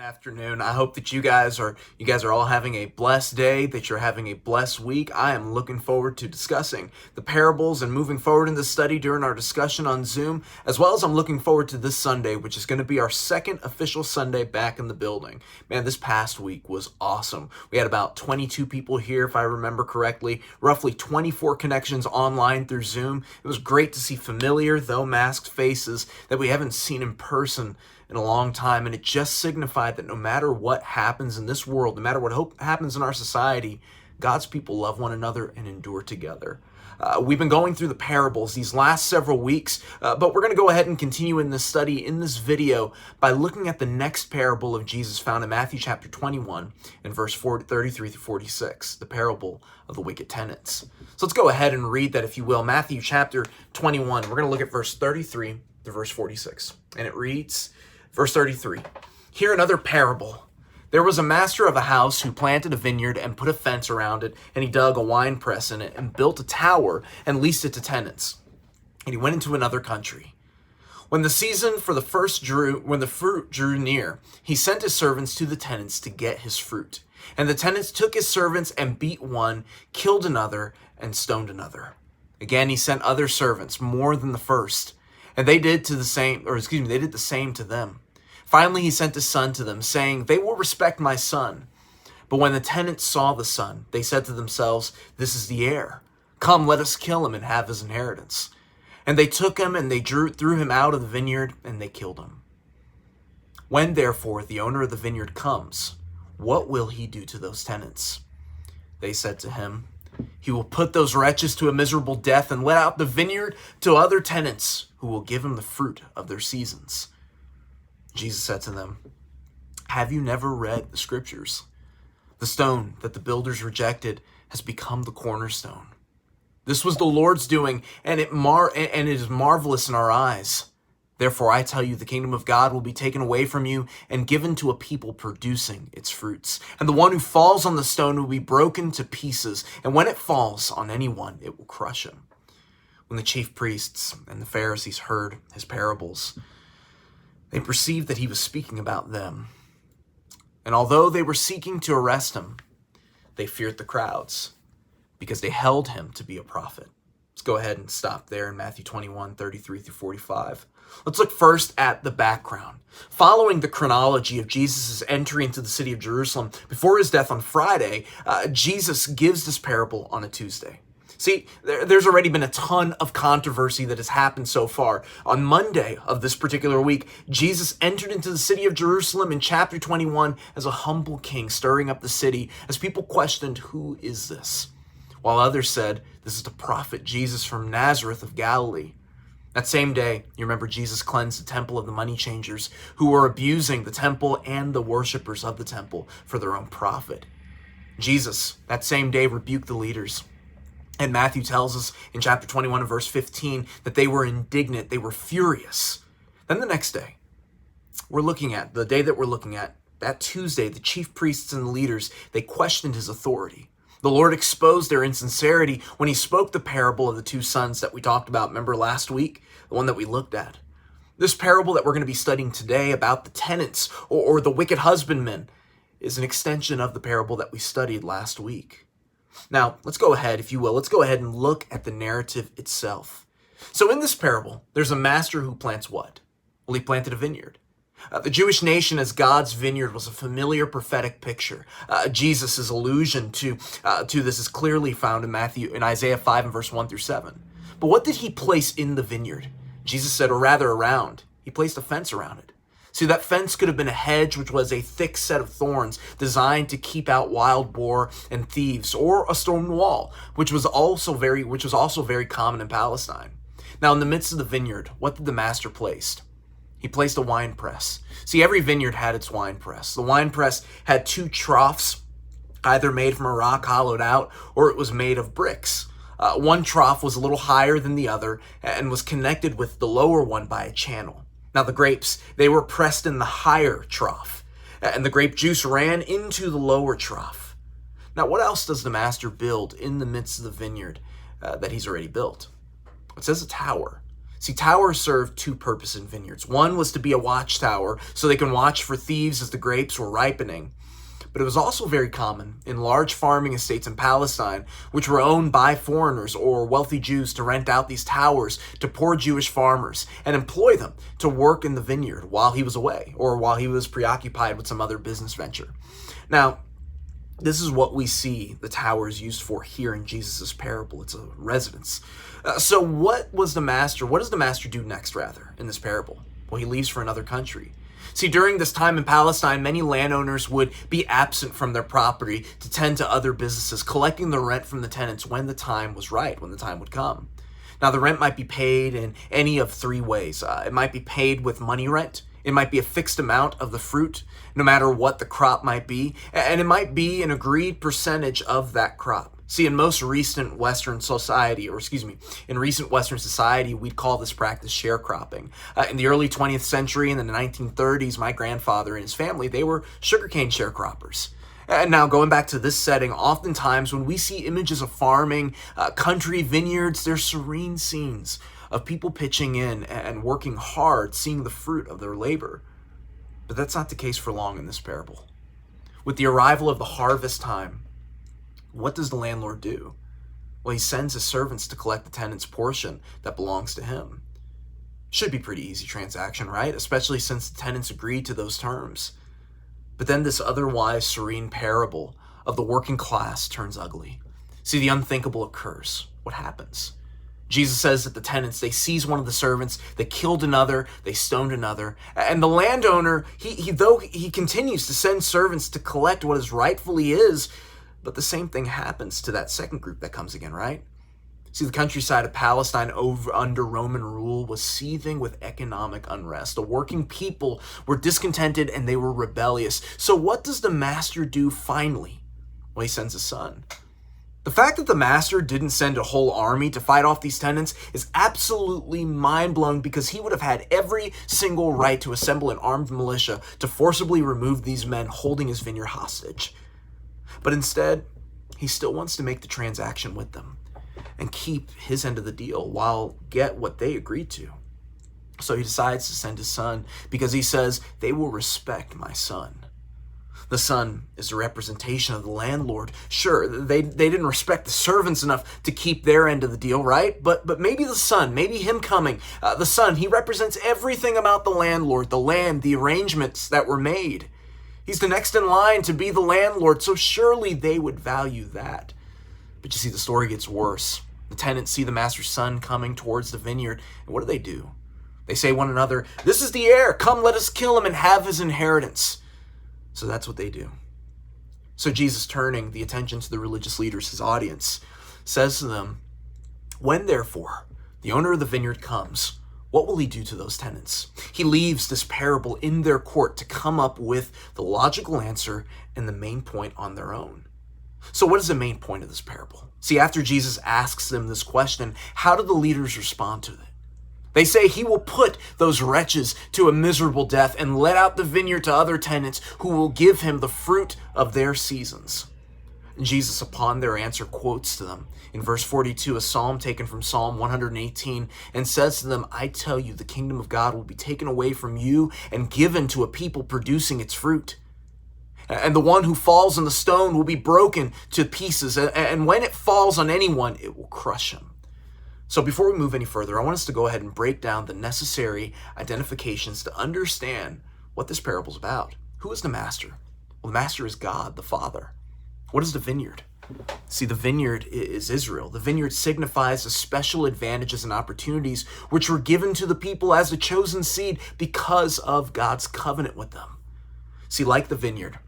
Afternoon. I hope that you guys are all having a blessed day, that you're having a blessed week. I am looking forward to discussing the parables and moving forward in the study during our discussion on Zoom, as well as I'm looking forward to this Sunday, which is going to be our second official Sunday back in the building. Man, this past week was awesome. We had about 22 people here, if I remember correctly, roughly 24 connections online through Zoom. It was great to see familiar, though masked faces that we haven't seen in person in a long time, and it just signified that no matter what happens in this world, no matter what happens in our society, God's people love one another and endure together. We've been going through the parables these last several weeks, but we're going to go ahead and continue in this study in this video by looking at the next parable of Jesus found in Matthew chapter 21 and verse 33 through 46, the parable of the wicked tenants. So let's go ahead and read that, if you will. Matthew chapter 21, we're going to look at verse 33 to verse 46, and it reads, Verse 33, "Hear another parable. There was a master of a house who planted a vineyard and put a fence around it, and he dug a wine press in it and built a tower and leased it to tenants. And he went into another country. When the season for the fruit drew near, he sent his servants to the tenants to get his fruit. And the tenants took his servants and beat one, killed another, and stoned another. Again, he sent other servants, more than the first. And they did the same to them. Finally, he sent his son to them, saying, 'They will respect my son.' But when the tenants saw the son, they said to themselves, 'This is the heir. Come, let us kill him and have his inheritance.' And they took him and they threw him out of the vineyard and they killed him. When therefore the owner of the vineyard comes, what will he do to those tenants?' They said to him, 'He will put those wretches to a miserable death and let out the vineyard to other tenants who will give him the fruit of their seasons.' Jesus said to them, 'Have you never read the scriptures? The stone that the builders rejected has become the cornerstone. This was the Lord's doing, and it is marvelous in our eyes. Therefore, I tell you, the kingdom of God will be taken away from you and given to a people producing its fruits. And the one who falls on the stone will be broken to pieces, and when it falls on anyone, it will crush him.' When the chief priests and the Pharisees heard his parables, they perceived that he was speaking about them. And although they were seeking to arrest him, they feared the crowds, because they held him to be a prophet." Let's go ahead and stop there in Matthew 21, 33 through 45. Let's look first at the background. Following the chronology of Jesus' entry into the city of Jerusalem before his death on Friday, Jesus gives this parable on a Tuesday. See, there's already been a ton of controversy that has happened so far. On Monday of this particular week, Jesus entered into the city of Jerusalem in chapter 21 as a humble king, stirring up the city as people questioned, "Who is this?" While others said, "This is the prophet Jesus from Nazareth of Galilee." That same day, you remember Jesus cleansed the temple of the money changers who were abusing the temple and the worshipers of the temple for their own profit. Jesus, that same day, rebuked the leaders. And Matthew tells us in chapter 21 and verse 15 that they were indignant, they were furious. Then the next day, the day that we're looking at, that Tuesday, the chief priests and the leaders, they questioned his authority. The Lord exposed their insincerity when he spoke the parable of the two sons that we talked about, remember last week, the one that we looked at. This parable that we're going to be studying today about the tenants or the wicked husbandmen is an extension of the parable that we studied last week. Now, let's go ahead and look at the narrative itself. So in this parable, there's a master who plants what? Well, he planted a vineyard. The Jewish nation as God's vineyard was a familiar prophetic picture. Jesus' allusion to this is clearly found in Isaiah 5 and verse 1 through 7. But what did he place in the vineyard? Jesus said, or rather around. He placed a fence around it. See, that fence could have been a hedge, which was a thick set of thorns designed to keep out wild boar and thieves, or a stone wall, which was also very common in Palestine. Now, in the midst of the vineyard, what did the master place? He placed a wine press. See, every vineyard had its wine press. The wine press had two troughs, either made from a rock hollowed out, or it was made of bricks. One trough was a little higher than the other and was connected with the lower one by a channel. Now the grapes, they were pressed in the higher trough, and the grape juice ran into the lower trough. Now what else does the master build in the midst of the vineyard that he's already built? It says a tower. See, towers served two purposes in vineyards. One was to be a watchtower, so they can watch for thieves as the grapes were ripening. But it was also very common in large farming estates in Palestine, which were owned by foreigners or wealthy Jews, to rent out these towers to poor Jewish farmers and employ them to work in the vineyard while he was away or while he was preoccupied with some other business venture. Now, this is what we see the towers used for here in Jesus' parable. It's a residence. So what does the master do next, rather, in this parable? Well, he leaves for another country. See, during this time in Palestine, many landowners would be absent from their property to tend to other businesses, collecting the rent from the tenants when the time was right, when the time would come. Now, the rent might be paid in any of three ways. It might be paid with money rent. It might be a fixed amount of the fruit, no matter what the crop might be, and it might be an agreed percentage of that crop. See, in recent Western society, we'd call this practice sharecropping. In the early 20th century and in the 1930s, my grandfather and his family, they were sugarcane sharecroppers. And now, going back to this setting, oftentimes when we see images of farming, country vineyards, they're serene scenes of people pitching in and working hard, seeing the fruit of their labor. But that's not the case for long in this parable. With the arrival of the harvest time, what does the landlord do? Well, he sends his servants to collect the tenant's portion that belongs to him. Should be a pretty easy transaction, right? Especially since the tenants agreed to those terms. But then this otherwise serene parable of the working class turns ugly. See, the unthinkable occurs. What happens? Jesus says that the tenants, they seized one of the servants, they killed another, they stoned another. And the landowner, though he continues to send servants to collect what is rightfully his, but the same thing happens to that second group that comes again, right? See, the countryside of Palestine under Roman rule was seething with economic unrest. The working people were discontented and they were rebellious. So what does the master do finally? Well, he sends his son. The fact that the master didn't send a whole army to fight off these tenants is absolutely mind-blowing, because he would have had every single right to assemble an armed militia to forcibly remove these men holding his vineyard hostage. But instead, he still wants to make the transaction with them and keep his end of the deal while get what they agreed to. So he decides to send his son because he says, they will respect my son. The son is a representation of the landlord. Sure, they didn't respect the servants enough to keep their end of the deal, right? But maybe the son, maybe him coming, the son, he represents everything about the landlord, the land, the arrangements that were made. He's the next in line to be the landlord, so surely they would value that. But you see, the story gets worse. The tenants see the master's son coming towards the vineyard, and what do? They say to one another, "This is the heir. Come, let us kill him and have his inheritance." So that's what they do. So Jesus, turning the attention to the religious leaders, his audience, says to them, "When therefore the owner of the vineyard comes, what will he do to those tenants?" He leaves this parable in their court to come up with the logical answer and the main point on their own. So what is the main point of this parable? See, after Jesus asks them this question, how do the leaders respond to it? They say he will put those wretches to a miserable death and let out the vineyard to other tenants who will give him the fruit of their seasons. And Jesus, upon their answer, quotes to them in verse 42, a psalm taken from Psalm 118, and says to them, "I tell you, the kingdom of God will be taken away from you and given to a people producing its fruit. And the one who falls on the stone will be broken to pieces, and when it falls on anyone, it will crush him." So before we move any further, I want us to go ahead and break down the necessary identifications to understand what this parable is about. Who is the master? Well, the master is God, the Father. What is the vineyard? See, the vineyard is Israel. The vineyard signifies the special advantages and opportunities which were given to the people as the chosen seed because of God's covenant with them. See, like the vineyard,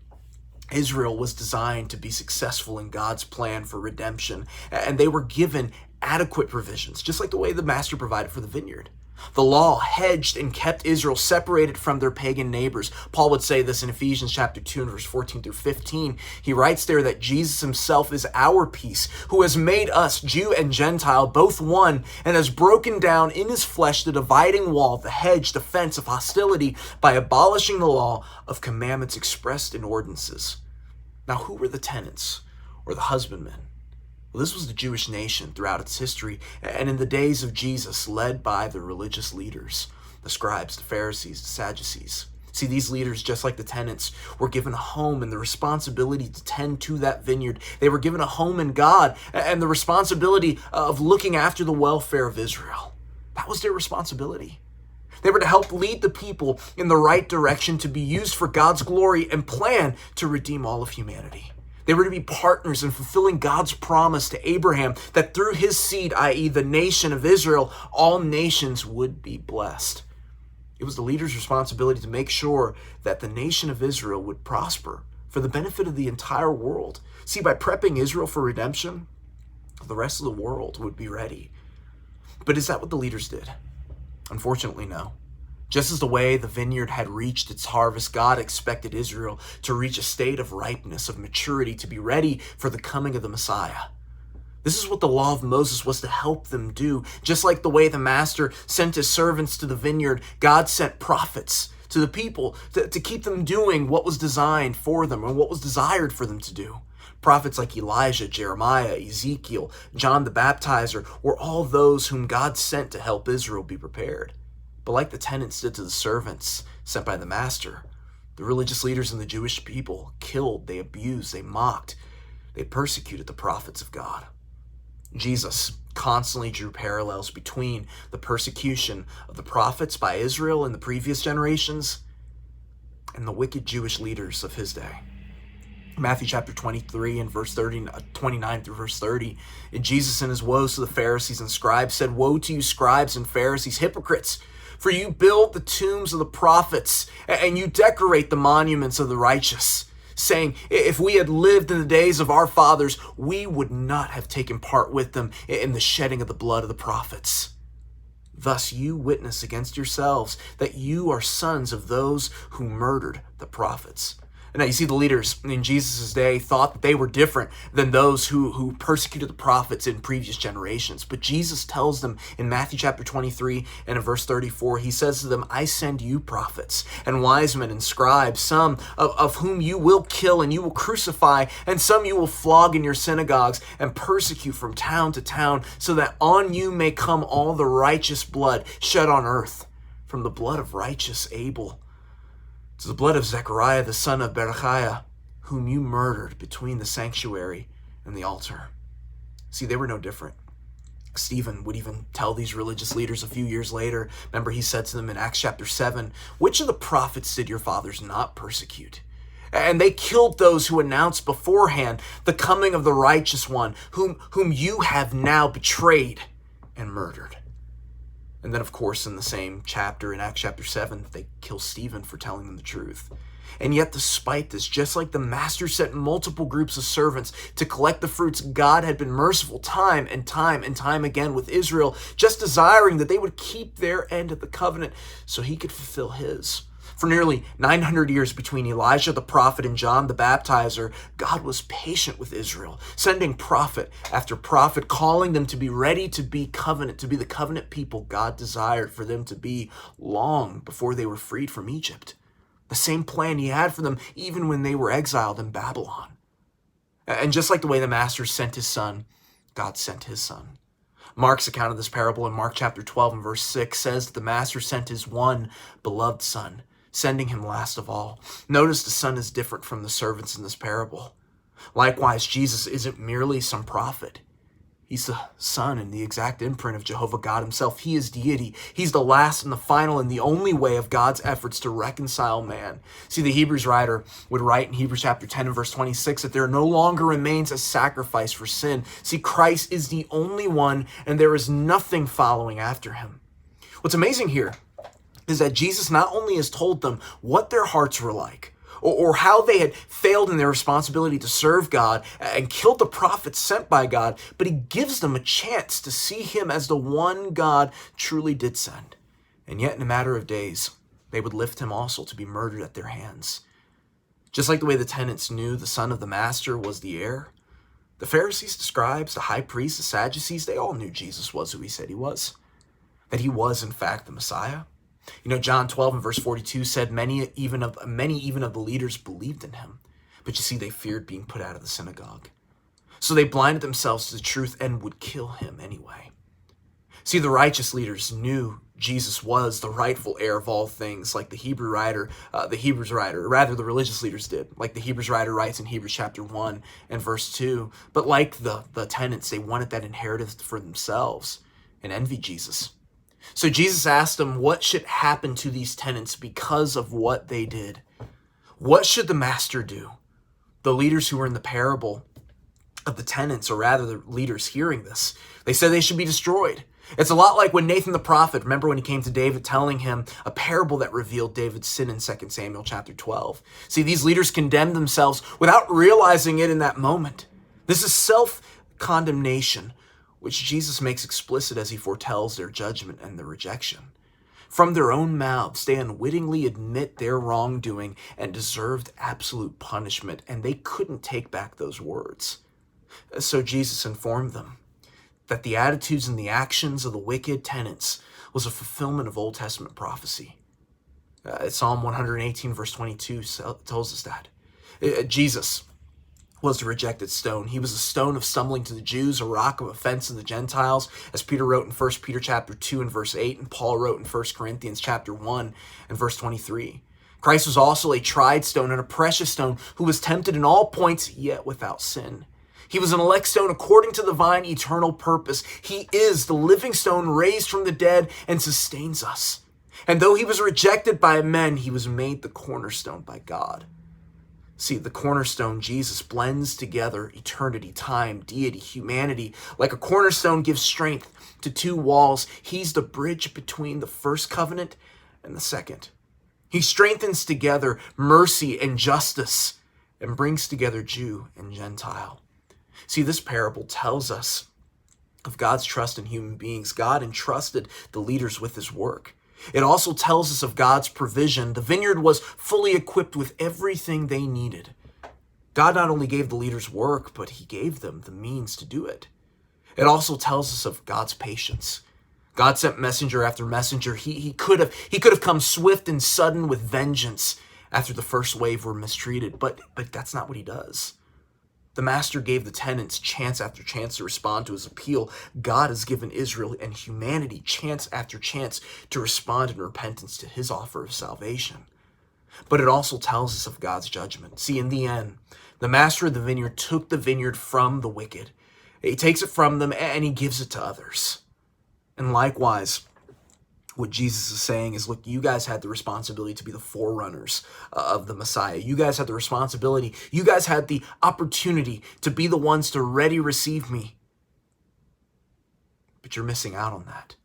Israel was designed to be successful in God's plan for redemption, and they were given adequate provisions, just like the way the master provided for the vineyard. The law hedged and kept Israel separated from their pagan neighbors. Paul would say this in Ephesians chapter 2 and verse 14 through 15. He writes there that Jesus himself is our peace, who has made us, Jew and Gentile, both one, and has broken down in his flesh the dividing wall, the hedge, the fence of hostility, by abolishing the law of commandments expressed in ordinances. Now, who were the tenants or the husbandmen? Well, this was the Jewish nation throughout its history, and in the days of Jesus, led by the religious leaders, the scribes, the Pharisees, the Sadducees. See, these leaders, just like the tenants, were given a home and the responsibility to tend to that vineyard. They were given a home in God and the responsibility of looking after the welfare of Israel. That was their responsibility. They were to help lead the people in the right direction to be used for God's glory and plan to redeem all of humanity. They were to be partners in fulfilling God's promise to Abraham that through his seed, i.e. the nation of Israel, all nations would be blessed. It was the leader's responsibility to make sure that the nation of Israel would prosper for the benefit of the entire world. See, by prepping Israel for redemption, the rest of the world would be ready. But is that what the leaders did? Unfortunately, no. Just as the way the vineyard had reached its harvest, God expected Israel to reach a state of ripeness, of maturity, to be ready for the coming of the Messiah. This is what the law of Moses was to help them do. Just like the way the master sent his servants to the vineyard, God sent prophets to the people to keep them doing what was designed for them and what was desired for them to do. Prophets like Elijah, Jeremiah, Ezekiel, John the Baptizer were all those whom God sent to help Israel be prepared. But like the tenants did to the servants sent by the master, the religious leaders and the Jewish people killed, they abused, they mocked, they persecuted the prophets of God. Jesus constantly drew parallels between the persecution of the prophets by Israel in the previous generations and the wicked Jewish leaders of his day. Matthew chapter 23 and verse 29 through verse 30, and Jesus in his woes to the Pharisees and scribes said, "Woe to you, scribes and Pharisees, hypocrites! For you build the tombs of the prophets, and you decorate the monuments of the righteous, saying, if we had lived in the days of our fathers, we would not have taken part with them in the shedding of the blood of the prophets. Thus you witness against yourselves that you are sons of those who murdered the prophets." And now you see the leaders in Jesus' day thought that they were different than those who persecuted the prophets in previous generations. But Jesus tells them in Matthew chapter 23 and in verse 34, he says to them, "I send you prophets and wise men and scribes, some of whom you will kill and you will crucify, and some you will flog in your synagogues and persecute from town to town, so that on you may come all the righteous blood shed on earth, from the blood of righteous Abel to the blood of Zechariah the son of Berechiah, whom you murdered between the sanctuary and the altar." See, they were no different. Stephen would even tell these religious leaders a few years later, remember he said to them in Acts chapter 7, "Which of the prophets did your fathers not persecute? And they killed those who announced beforehand the coming of the righteous one, whom you have now betrayed and murdered." And then, of course, in the same chapter, in Acts chapter 7, they kill Stephen for telling them the truth. And yet, despite this, just like the master sent multiple groups of servants to collect the fruits, God had been merciful time and time again with Israel, just desiring that they would keep their end of the covenant so he could fulfill his. For nearly 900 years between Elijah the prophet and John the baptizer, God was patient with Israel, sending prophet after prophet, calling them to be ready to be the covenant people God desired for them to be long before they were freed from Egypt. The same plan he had for them even when they were exiled in Babylon. And just like the way the master sent his son, God sent his son. Mark's account of this parable in Mark chapter 12 and verse 6 says that the master sent his one beloved son, sending him last of all. Notice the son is different from the servants in this parable. Likewise, Jesus isn't merely some prophet. He's the son and the exact imprint of Jehovah God himself. He is deity. He's the last and the final and the only way of God's efforts to reconcile man. See, the Hebrews writer would write in Hebrews chapter 10 and verse 26 that there no longer remains a sacrifice for sin. See, Christ is the only one, and there is nothing following after him. What's amazing here is that Jesus not only has told them what their hearts were like, or how they had failed in their responsibility to serve God and killed the prophets sent by God, but he gives them a chance to see him as the one God truly did send. And yet in a matter of days, they would lift him also to be murdered at their hands. Just like the way the tenants knew the son of the master was the heir, the Pharisees, the scribes, the high priests, the Sadducees, they all knew Jesus was who he said he was, that he was in fact the Messiah. You know, John 12 and verse 42 said many even of the leaders believed in him. But you see, they feared being put out of the synagogue. So they blinded themselves to the truth and would kill him anyway. See, the righteous leaders knew Jesus was the rightful heir of all things, like the religious leaders did, like the Hebrews writer writes in Hebrews chapter 1 and verse 2. But like the tenants, they wanted that inheritance for themselves and envied Jesus. So Jesus asked them what should happen to these tenants because of what they did. What should the master do? The leaders who were in the parable of the tenants, or rather the leaders hearing this, they said they should be destroyed. It's a lot like when Nathan the prophet, remember when he came to David telling him a parable that revealed David's sin in 2 Samuel chapter 12. See, these leaders condemned themselves without realizing it in that moment. This is self-condemnation, which Jesus makes explicit as he foretells their judgment and their rejection. From their own mouths, they unwittingly admit their wrongdoing and deserved absolute punishment, and they couldn't take back those words. So Jesus informed them that the attitudes and the actions of the wicked tenants was a fulfillment of Old Testament prophecy. Psalm 118 verse 22 tells us that. Jesus was the rejected stone. He was a stone of stumbling to the Jews, a rock of offense to the Gentiles, as Peter wrote in 1 Peter chapter 2 and verse 8, and Paul wrote in 1 Corinthians chapter 1 and verse 23. Christ was also a tried stone and a precious stone who was tempted in all points, yet without sin. He was an elect stone according to the divine eternal purpose. He is the living stone raised from the dead and sustains us. And though he was rejected by men, he was made the cornerstone by God. See, the cornerstone, Jesus, blends together eternity, time, deity, humanity. Like a cornerstone gives strength to two walls, he's the bridge between the first covenant and the second. He strengthens together mercy and justice and brings together Jew and Gentile. See, this parable tells us of God's trust in human beings. God entrusted the leaders with his work. It also tells us of God's provision. The vineyard was fully equipped with everything they needed. God not only gave the leaders work, but he gave them the means to do it. It also tells us of God's patience. God sent messenger after messenger. He could have come swift and sudden with vengeance after the first wave were mistreated, but that's not what he does. The master gave the tenants chance after chance to respond to his appeal. God has given Israel and humanity chance after chance to respond in repentance to his offer of salvation. But it also tells us of God's judgment. See, in the end, the master of the vineyard took the vineyard from the wicked. He takes it from them and he gives it to others. And likewise, what Jesus is saying is, look, you guys had the responsibility to be the forerunners of the Messiah. You guys had the responsibility. You guys had the opportunity to be the ones to ready receive me. But you're missing out on that.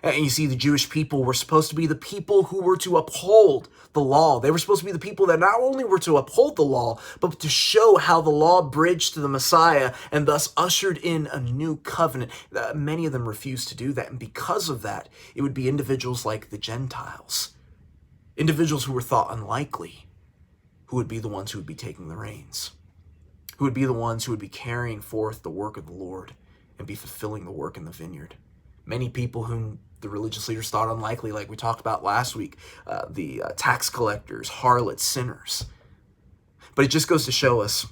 And you see, the Jewish people were supposed to be the people who were to uphold the law. They were supposed to be the people that not only were to uphold the law, but to show how the law bridged to the Messiah and thus ushered in a new covenant. Many of them refused to do that. And because of that, it would be individuals like the Gentiles, individuals who were thought unlikely, who would be the ones who would be taking the reins, who would be the ones who would be carrying forth the work of the Lord and be fulfilling the work in the vineyard. Many people whom the religious leaders thought unlikely, like we talked about last week, the tax collectors, harlots, sinners. But it just goes to show us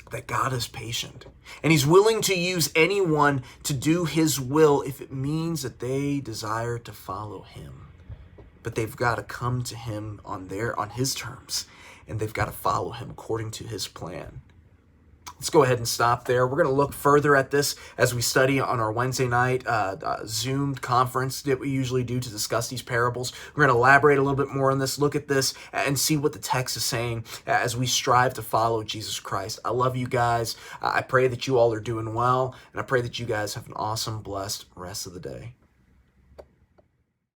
that God is patient, and he's willing to use anyone to do his will if it means that they desire to follow him. But they've got to come to him on his terms, and they've got to follow him according to his plan. Let's go ahead and stop there. We're going to look further at this as we study on our Wednesday night Zoom conference that we usually do to discuss these parables. We're going to elaborate a little bit more on this, look at this, and see what the text is saying as we strive to follow Jesus Christ. I love you guys. I pray that you all are doing well, and I pray that you guys have an awesome, blessed rest of the day.